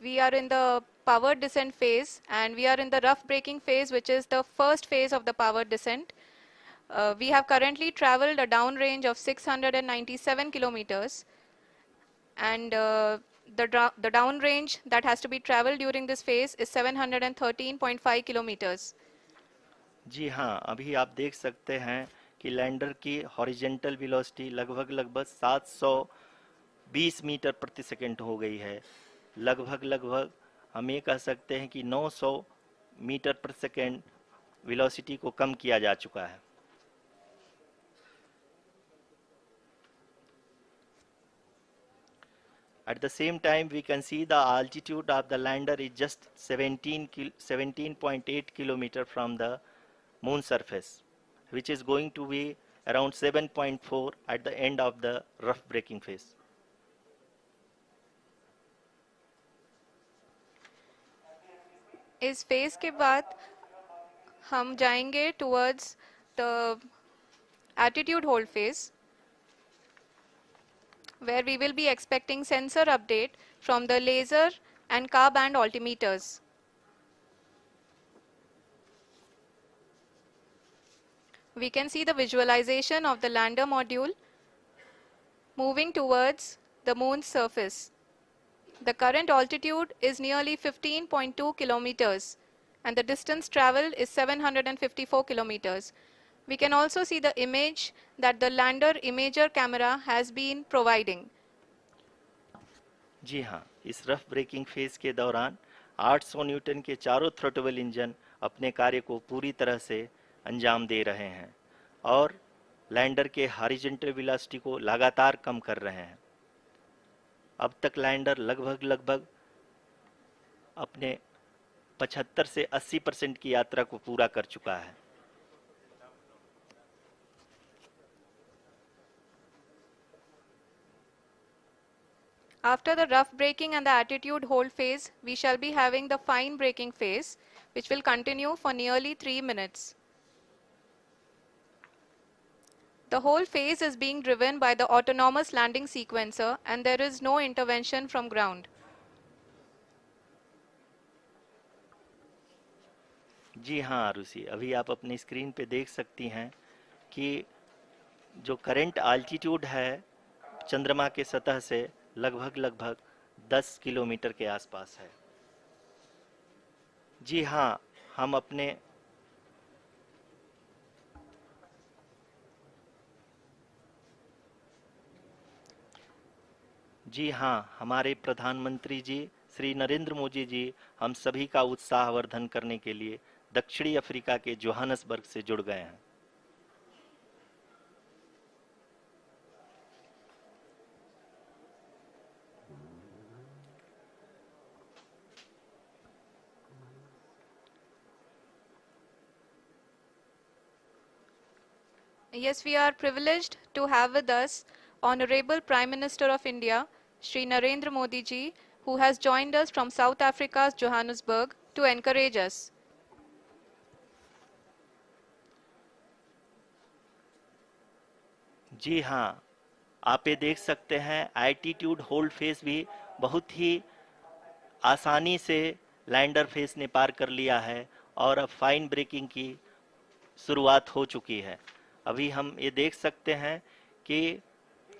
We are in the powered descent phase, and we are in the rough braking phase, which is the first phase of the powered descent. We have currently traveled a downrange of 697 kilometers, and the downrange that has to be traveled during this phase is 713.5 kilometers. जी हाँ, अभी आप देख सकते हैं कि lander की horizontal velocity लगभग 720 metre प्रति सेकंड हो गई है। लगभग हम ये कह सकते हैं कि 900 मीटर प्रति सेकंड वेलोसिटी को कम किया जा चुका है। At the same time, we can see the altitude of the lander is just 17.8 kilometer from the moon surface, which is going to be around 7.4 at the end of the rough braking phase. इस phase के बाद हम जाएंगे towards the attitude hold phase, where we will be expecting sensor update from the laser and car band altimeters. We can see the visualization of the lander module moving towards the moon's surface. The current altitude is nearly 15.2 kilometers, and the distance traveled is 754 kilometers. We can also see the image that the lander imager camera has been providing. जी हाँ, इस rough breaking phase के दौरान 800 Newton के चारों throttle engine अपने कार्य को पूरी तरह से अंजाम दे रहे हैं और लैंडर के हॉरिजॉन्टल वेलोसिटी को लगातार कम कर रहे हैं। अब तक लैंडर लगभग अपने 75 से 80% की यात्रा को पूरा कर चुका है। After the rough braking and the attitude hold phase, we shall be having the fine braking phase, which will continue for nearly 3 minutes. The whole phase is being driven by the autonomous landing sequencer, and there is no intervention from ground. जी हाँ आरुषि, अभी आप अपनी screen पे देख सकती हैं कि जो करंट आल्टीट्यूड है चंद्रमा के सतह से लगभग 10 किलोमीटर के आसपास है। जी हाँ, हम अपने जी हाँ, हमारे प्रधानमंत्री जी श्री नरेंद्र मोदी जी हम सभी का उत्साहवर्धन करने के लिए दक्षिणी अफ्रीका के जोहानसबर्ग से जुड़ गए हैं। Yes, we are privileged to have with us Honorable Prime Minister of India, Shri Narendra Modi ji, who has joined us from South Africa's Johannesburg to encourage us. जी हाँ, आप ये देख सकते हैं एल्टीट्यूड होल्ड फेज भी बहुत ही आसानी से लैंडर फेज ने पार कर लिया है और अब फाइन ब्रेकिंग की शुरुआत हो चुकी है। अभी हम ये देख सकते हैं कि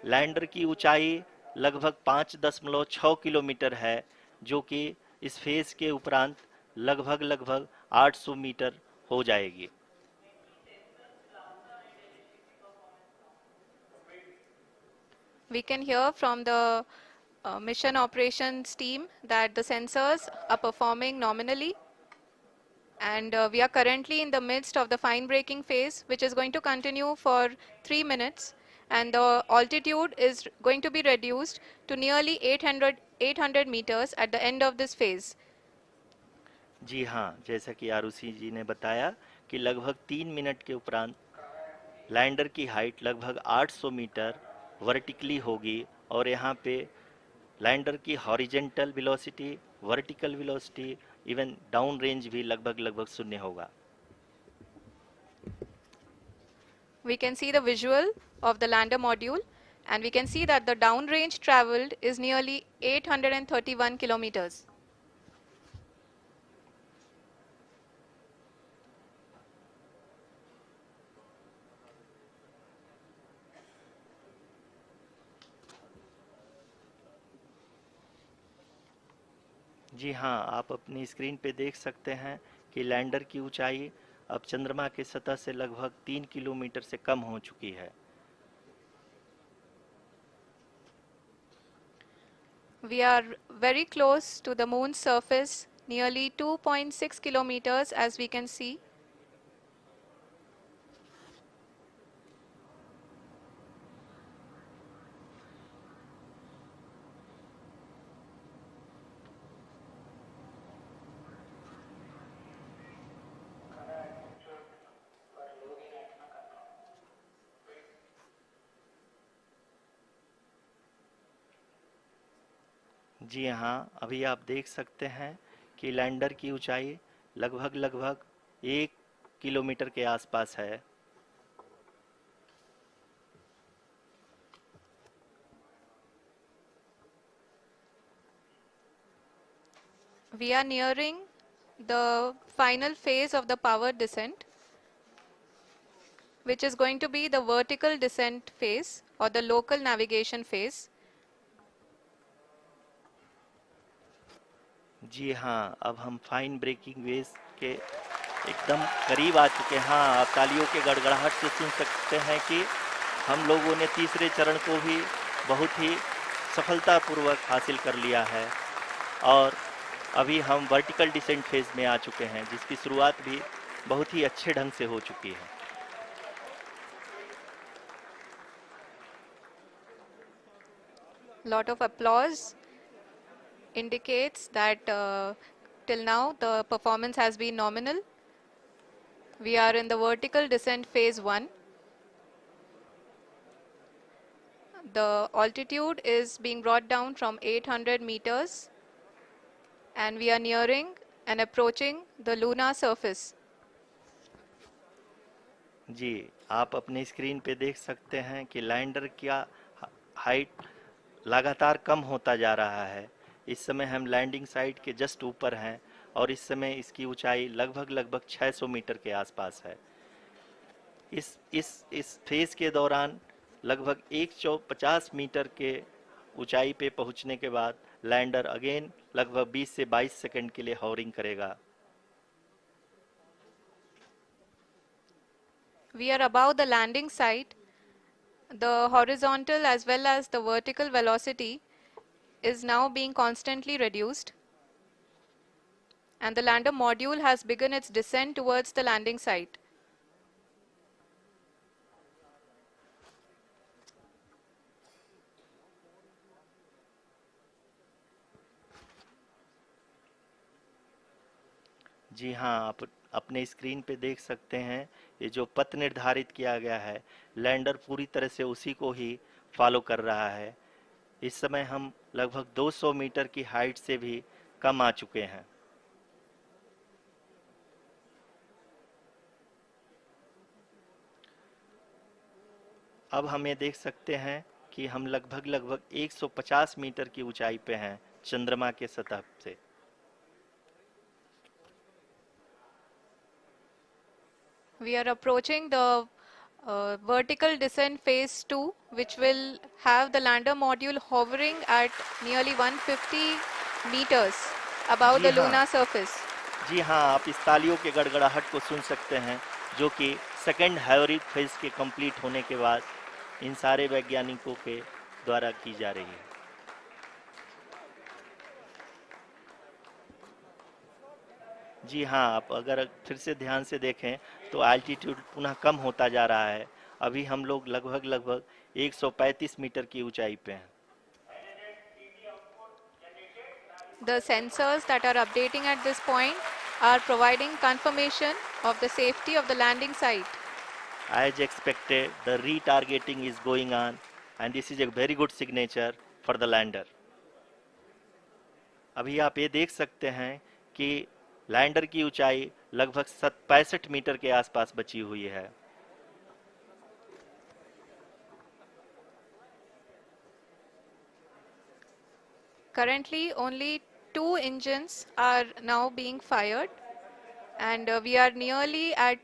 लैंडर की ऊंचाई लगभग 5.6 किलोमीटर है, जो कि इस फेज के उपरांत लगभग 800 मीटर हो जाएगी। We can hear from the mission operations team that the sensors are performing nominally, and we are currently in the midst of the fine braking phase, which is going to continue for 3 minutes, and the altitude is going to be reduced to nearly 800 meters at the end of this phase. जी हाँ, जैसा कि आरुषि जी ने बताया कि लगभग 3 minute के उपरांत lander की हाइट लगभग 800 मीटर वर्टिकली होगी और यहाँ पे लैंडर की horizontal velocity, vertical velocity, even down range भी लगभग शून्य होगा। We can see the visual of the lander module. And we can see that the downrange traveled is nearly 831 kilometers. जी हाँ, आप अपनी स्क्रीन पे देख सकते हैं कि लैंडर की ऊंचाई अब चंद्रमा की सतह से लगभग 3 किलोमीटर से कम हो चुकी है। We are very close to the moon's surface, nearly 2.6 kilometers as we can see. जी हाँ, अभी आप देख सकते हैं कि लैंडर की ऊंचाई लगभग 1 किलोमीटर के आसपास है। We are nearing the final phase of the power descent, which is going to be the vertical descent phase or the local navigation phase. जी हाँ, अब हम फाइन ब्रेकिंग वेव्स के एकदम करीब आ चुके हैं। हाँ, आप तालियों के गड़गड़ाहट से सुन सकते हैं कि हम लोगों ने तीसरे चरण को भी बहुत ही सफलतापूर्वक हासिल कर लिया है और अभी हम वर्टिकल डिसेंट फेज में आ चुके हैं, जिसकी शुरुआत भी बहुत ही अच्छे ढंग से हो चुकी है। Lot of applause indicates that till now the performance has been nominal. We are in the vertical descent phase 1. The altitude is being brought down from 800 meters and we are nearing and approaching the lunar surface. जी, आप अपने screen पे देख सकते हैं कि lander का height लगातार कम होता जा रहा है। इस समय हम लैंडिंग साइट के जस्ट ऊपर हैं और इस समय इसकी ऊंचाई लगभग 600 मीटर के आसपास है। इस फेज के दौरान लगभग 150 मीटर के ऊंचाई पे पहुंचने के बाद लैंडर अगेन लगभग 20 से 22 सेकंड के लिए हॉवरिंग करेगा। We are above the landing site. The horizontal as well as the vertical velocity is now being constantly reduced. And the lander module has begun its descent towards the landing site. जी हाँ, आप अपने screen पे देख सकते हैं ये जो पथ निर्धारित किया गया है, लैंडर पूरी तरह से उसी को ही फॉलो कर रहा है। इस समय हम लगभग 200 मीटर की हाइट से भी कम आ चुके हैं। अब हम ये देख सकते हैं कि हम लगभग 150 मीटर की ऊंचाई पे हैं चंद्रमा के सतह से। We are approaching the vertical descent phase 2, which will have the lander module hovering at nearly 150 meters above ji the हाँ, lunar surface. जी हाँ, आप इस तालियों के गड़गड़ाहट को सुन सकते हैं, जो कि सेकंड हाइब्रिड फेज के कंप्लीट होने के बाद इन सारे वैज्ञानिकों के द्वारा की जा रही है। जी हाँ, आप अगर फिर से ध्यान से देखें तो एल्टीट्यूड पुनः कम होता जा रहा है। अभी हम लोग लगभग 135 मीटर की ऊंचाई पे हैं। The sensors that are updating at this point are providing confirmation of the safety of the landing site. As expected, the retargeting is going on and this is a very good signature for the lander. अभी आप ये देख सकते हैं कि lander की ऊंचाई लगभग 65 मीटर के आसपास बची हुई है। Currently, only 2 engines are now being fired, and we are nearly at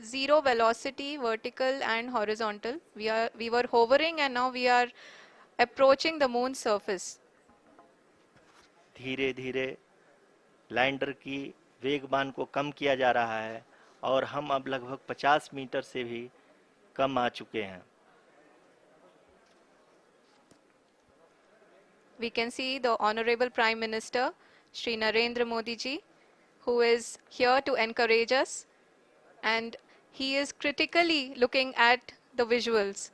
zero velocity, vertical and horizontal. We were hovering, and now we are approaching the moon's surface. धीरे धीरे लैंडर की वेगमान को कम किया जा रहा है और हम अब लगभग 50 मीटर से भी कम आ चुके हैं. We can see the Honorable Prime Minister, Shri Narendra Modi ji, who is here to encourage us, and he is critically looking at the visuals.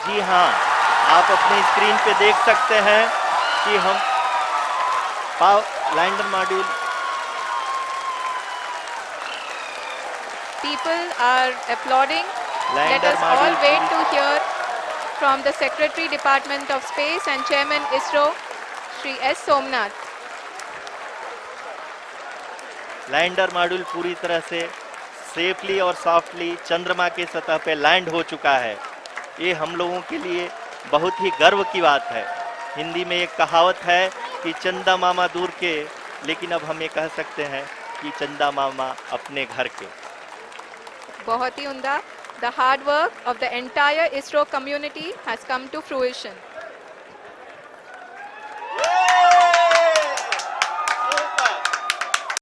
जी हाँ, आप अपनी स्क्रीन पे देख सकते हैं कि हम lander module. People are applauding. Let lander us all module wait to hear from the Secretary Department of Space and Chairman ISRO, Shri S. Somnath. Lander module पूरी तरह से सेफली और सॉफ्टली चंद्रमा के सतह पे लैंड हो चुका है. ये हम लोगों के लिए बहुत ही गर्व की बात है. हिंदी में एक कहावत है कि चंदा मामा दूर के, लेकिन अब हम ये कह सकते हैं कि चंदा मामा अपने घर के. बहुत ही उम्दा. The hard work of the entire ISRO community has come to fruition.